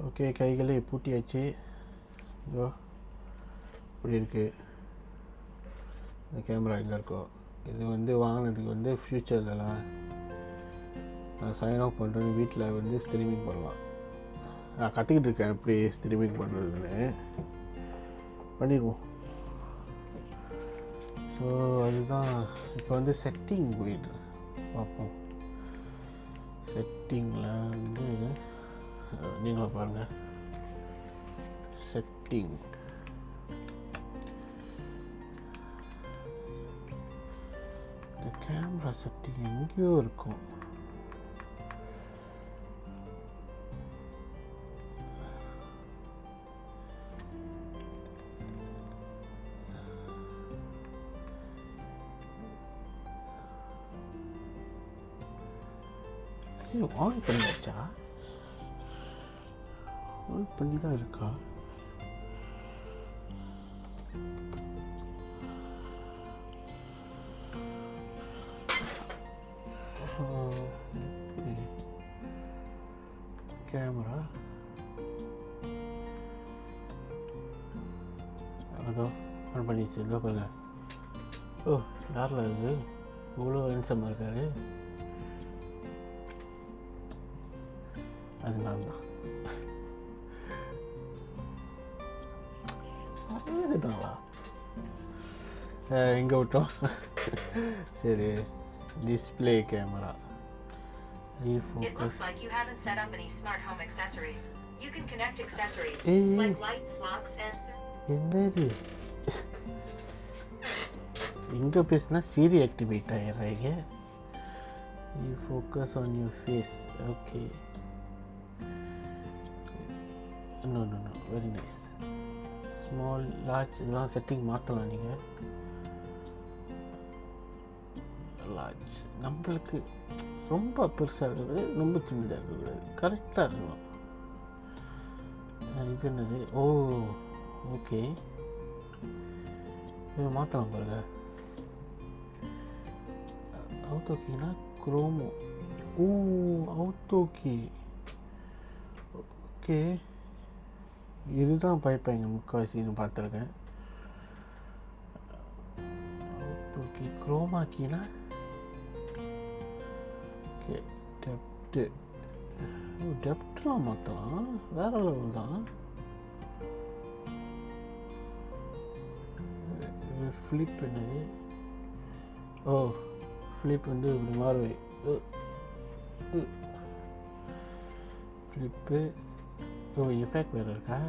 Okay, கைகளை பூட்டியாச்சு. இதோ இப்படி இருக்குது. இந்த கேமரா எங்கே இருக்கோ இது வந்து வாங்கினதுக்கு வந்து ஃப்யூச்சர்லலாம் நான் சைன் ஆஃப் பண்ணுறேன்னு வீட்டில் வந்து ஸ்ட்ரீமிங் பண்ணலாம். நான் கற்றுக்கிட்டு இருக்கேன் எப்படி ஸ்ட்ரீமிங் பண்ணுறதுன்னு. பண்ணிடுவோம். ஸோ அதுதான் இப்போ வந்து செட்டிங் போயிட்டு பார்ப்போம். செட்டிங்கில் வந்து நீங்களும் பாருங்கள். செட்டிங் இந்த கேமரா செட்டிங் எங்கேயோ இருக்கும். ஆன் பண்ணியாச்சா? ஆன் பண்ணி தான் இருக்கா? கேமரா அதோ ஆன் பண்ணிச்சு. இதோ பாருங்க. ஓ, யாரில் இது இவ்வளோ ஹேண்ட்ஸமாக இருக்காரு? அது நான் தான். அதுதான்வா எங்கே விட்டோம்? சரி, display camera. It looks like you haven't set up any smart home accessories. You can connect accessories like lights, locks and என்னது இங்கே பேசினா சீரி ஆக்டிவேட் ஆகிடுறாங்க. You focus on your face. Okay, no no no, very nice. Small, large இதெல்லாம் setting மாற்றலாம் நீங்கள். Large நம்மளுக்கு ரொம்ப பெருசாக இருக்கக்கூடாது, ரொம்ப சின்னதாக இருக்கக்கூடாது, கரெக்டாக இருக்கணும். இது என்னது? ஓ ஓகே, இது மாற்றலாம் பாருங்க. அவுட் ஓகேனா குரோமோ. Oh, out okay. ஓகே, இதுதான் பைப்பாங்க முக்கால்வாசின்னு பார்த்துருக்கேன். அவுட் ஓகே, குரோமாக்கினா ஓகே. டெப்ட்டு, டெப்ட்லாம் மாற்றலாம், வேறு லெவல் தான். ஃப்ளிப் என்னது? ஓ, ஃப்ளிப் வந்து இப்படி மாறுவே. ஃப்ளிப்பு. ஓ, எஃபெக்ட் வேறு இருக்கா?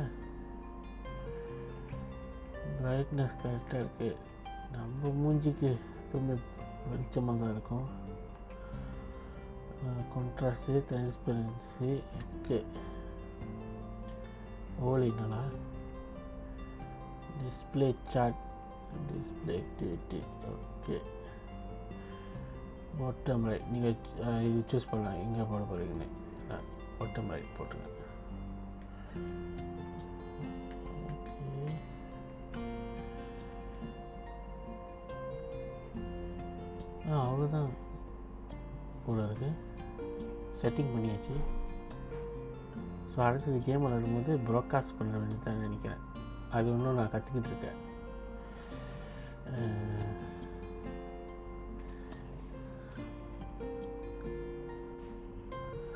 பிரைட்னஸ் கரெக்டாக இருக்குது. நம்ம மூஞ்சிக்கு எப்பவுமே வெளிச்சமாக தான் இருக்கும். Contrast, transparency. ஓகே, ஓலினாலா? Display chart, display activity. Okay, bottom right. நீங்கள் இது சூஸ் பண்ணலாம் எங்கே போட போகிறீங்கன்னு. பாட்டம் ரைட் போட்டுருங்க. ஓகே, அவ்வளோதான் போல இருக்குது. செட்டிங் பண்ணியாச்சு. ஸோ அடுத்தது கேம் விளையாடும்போது ப்ராட்காஸ்ட் பண்ண வேண்டியது தான் நினைக்கிறேன். அது ஒன்றும் நான் கற்றுக்கிட்டு இருக்கேன்.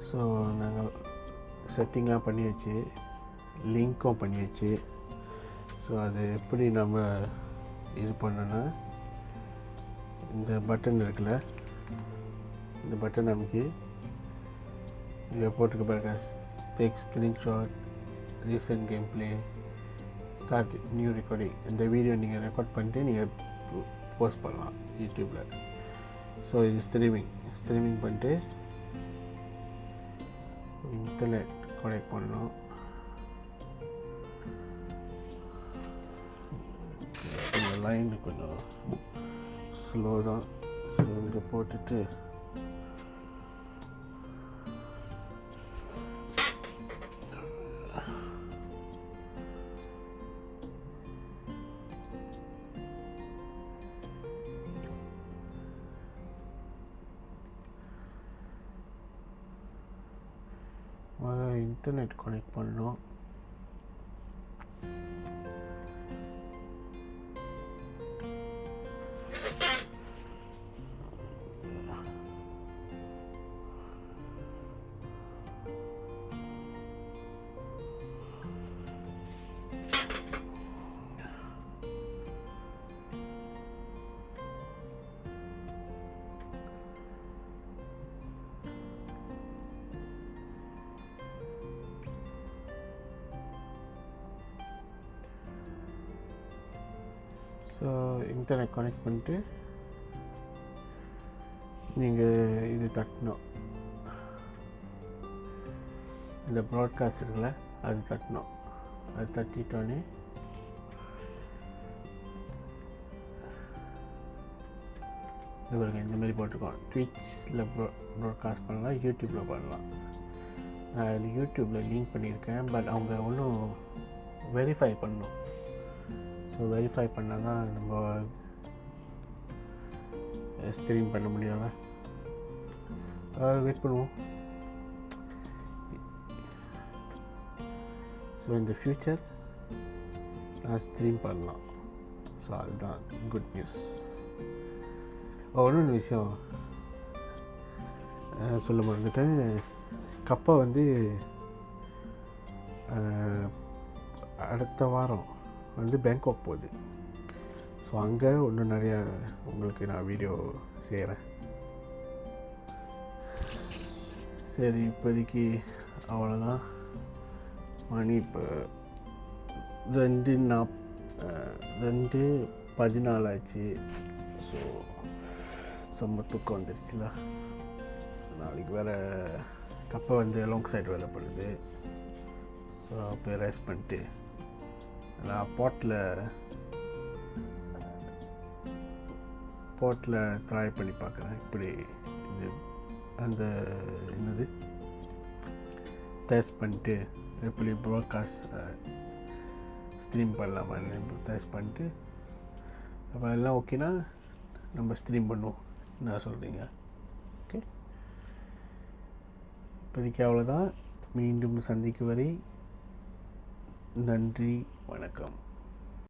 ஸோ நாங்கள் செட்டிங்லாம் பண்ணியாச்சு, லிங்க்கும் பண்ணியாச்சு. ஸோ அது எப்படி நம்ம இது பண்ணோன்னா, இந்த பட்டன் இருக்குல்ல, இந்த பட்டன் நமக்கு இதை போட்டுக்க பாருங்க. Take screenshot, recent game play, start new recording. இந்த வீடியோ நீங்கள் ரெக்கார்ட் பண்ணிட்டு நீங்கள் போஸ்ட் பண்ணலாம் யூடியூப்பில். ஸோ இது ஸ்ட்ரீமிங் பண்ணிட்டு இன்டர்நெட் கனெக்ட் பண்ணணும். இந்த லைன் கொஞ்சம் ஸ்லோ தான். ஸோ இங்கே போட்டுட்டு இன்டர்நெட் கனெக்ட் பண்ணணும். ஸோ இன்டர்நெட் கனெக்ட் பண்ணிட்டு நீங்கள் இது தட்டணும், இந்த ப்ராட்காஸ்ட் இருக்குல்ல அது தட்டணும். அது தட்டிட்டோன்னே இது பாருங்க, இந்தமாரி போட்டிருக்கோம். ட்விட்ச்சில் ப்ராட்காஸ்ட் பண்ணலாம், யூடியூப்பில் பண்ணலாம். நான் யூடியூப்பில் லிங்க் பண்ணியிருக்கேன், பட் அவங்க ஒன்றும் வெரிஃபை பண்ணணும். ஸோ வெரிஃபை பண்ணால் தான் நம்ம ஸ்ட்ரீம் பண்ண முடியல. வெயிட் பண்ணுவோம். ஸோ இந்த ஃப்யூச்சர் நான் ஸ்ட்ரீம் பண்ணலாம். ஸோ அதுதான் குட் நியூஸ். இன்னொன்று விஷயம் சொல்ல மறந்துட்டேன். கப்பா வந்து அடுத்த வாரம் வந்து பேங்காக் போகுது. ஸோ அங்கே இன்னும் நிறையா உங்களுக்கு நான் வீடியோ செய்கிறேன். சரி, இப்போதைக்கு அவ்வளோதான். மணி இப்போ 2:14 ஆச்சு. ஸோ செம்ம தூக்கம் வந்துடுச்சுல. நாளைக்கு வேறு கப்பை வந்து லாங் சைடு வேலை பண்ணுது. ஸோ அப்போ ரெஸ்ட் பண்ணிட்டு நான் போட்டில் ட்ரை பண்ணி பார்க்குறேன். இப்படி இது அந்த என்னது டெஸ்ட் பண்ணிட்டு எப்படி ப்ராட்காஸ்ட் ஸ்ட்ரீம் பண்ணலாமான்னு டெஸ்ட் பண்ணிட்டு அப்போ எல்லாம் ஓகேனா நம்ம ஸ்ட்ரீம் பண்ணுவோம். என்ன சொல்கிறீங்க? ஓகே, இப்போதைக்கு அவ்வளோதான். மீண்டும் சந்திக்கும் வரை நன்றி, வணக்கம்.